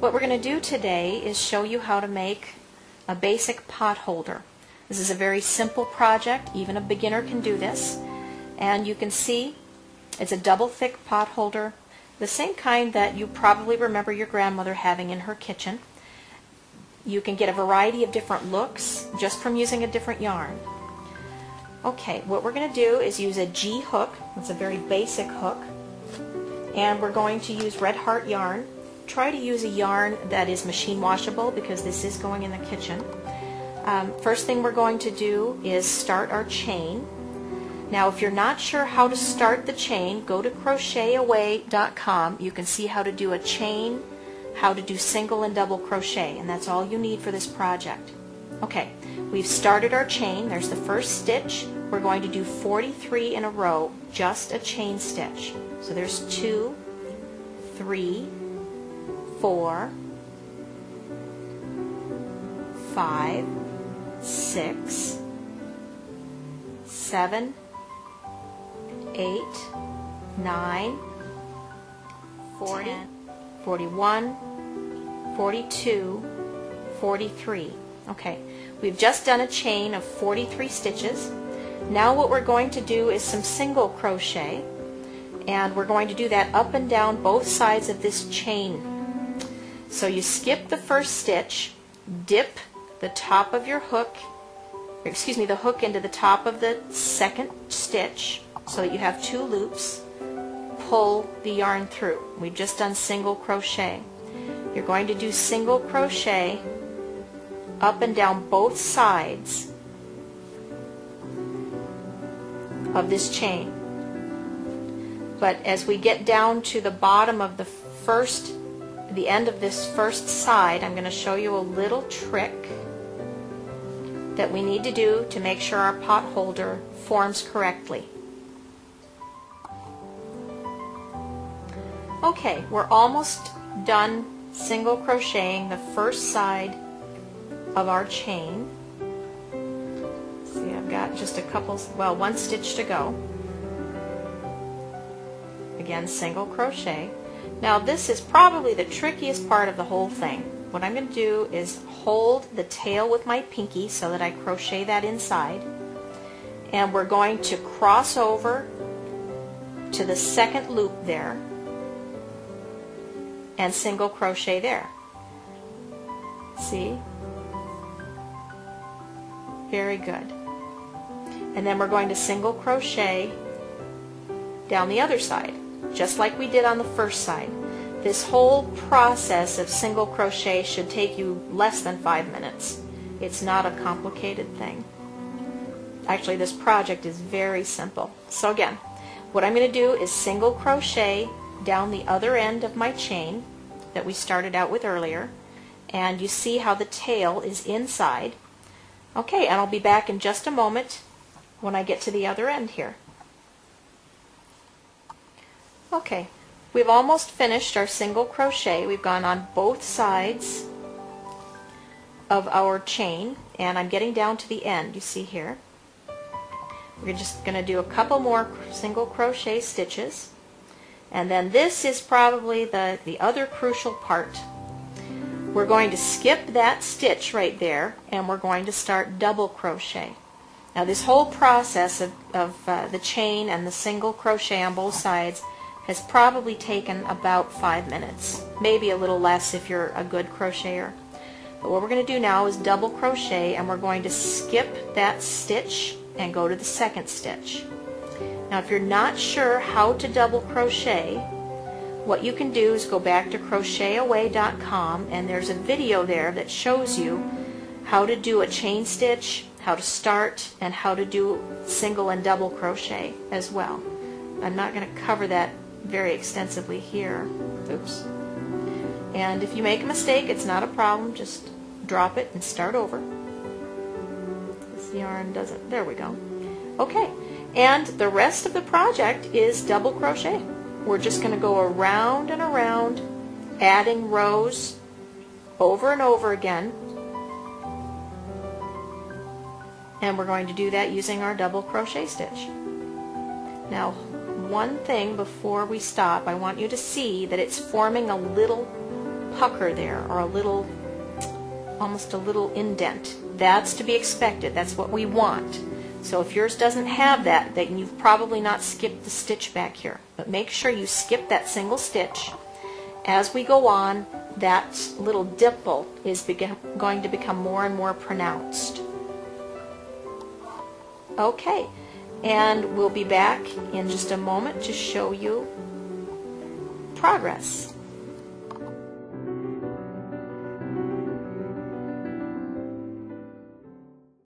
What we're going to do today is show you how to make a basic pot holder. This is a very simple project, even a beginner can do this. And you can see it's a double thick pot holder, the same kind that you probably remember your grandmother having in her kitchen. You can get a variety of different looks just from using a different yarn. Okay, what we're going to do is use a G hook. It's a very basic hook. And we're going to use Red Heart yarn. Try to use a yarn that is machine washable because this is going in the kitchen. First thing we're going to do is start our chain. Now if you're not sure how to start the chain, go to crochetaway.com. You can see how to do a chain, how to do single and double crochet, and that's all you need for this project. Okay, we've started our chain. There's the first stitch. We're going to do 43 in a row, just a chain stitch. So there's 2, 3, 4, 5, 6, 7, 8, 9, 40, 41, 42, 43. Okay, we've just done a chain of 43 stitches. Now what we're going to do is some single crochet, and we're going to do that up and down both sides of this chain. So you skip the first stitch, dip the top of your hook, the hook into the top of the second stitch so that you have 2 loops, pull the yarn through. We've just done single crochet. You're going to do single crochet up and down both sides of this chain. But as we get down to the bottom of the end of this first side, I'm going to show you a little trick that we need to do to make sure our pot holder forms correctly. Okay, we're almost done single crocheting the first side of our chain. See, I've got just one stitch to go. Again, single crochet. Now this is probably the trickiest part of the whole thing. What I'm going to do is hold the tail with my pinky so that I crochet that inside, and we're going to cross over to the second loop there and single crochet there. See? Very good. And then we're going to single crochet down the other side, just like we did on the first side. This whole process of single crochet should take you less than 5 minutes. It's not a complicated thing. Actually, this project is very simple. So again, what I'm going to do is single crochet down the other end of my chain that we started out with earlier, and you see how the tail is inside. Okay, and I'll be back in just a moment when I get to the other end here. Okay, we've almost finished our single crochet. We've gone on both sides of our chain, and I'm getting down to the end, you see here. We're just going to do a couple more single crochet stitches, and then this is probably the other crucial part. We're going to skip that stitch right there, and we're going to start double crochet. Now this whole process of the chain and the single crochet on both sides has probably taken about 5 minutes, maybe a little less if you're a good crocheter. But what we're going to do now is double crochet, and we're going to skip that stitch and go to the second stitch. Now if you're not sure how to double crochet, what you can do is go back to crochetaway.com, and there's a video there that shows you how to do a chain stitch, how to start, and how to do single and double crochet as well. I'm not going to cover that very extensively here. Oops. And if you make a mistake, it's not a problem. Just drop it and start over. This yarn doesn't. There we go. Okay. And the rest of the project is double crochet. We're just going to go around and around, adding rows over and over again. And we're going to do that using our double crochet stitch. Now, one thing before we stop, I want you to see that it's forming a little pucker there, or a little, almost a little indent. That's to be expected. That's what we want. So if yours doesn't have that, then you've probably not skipped the stitch back here. But make sure you skip that single stitch. As we go on, that little dimple is going to become more and more pronounced. Okay, and we'll be back in just a moment to show you progress.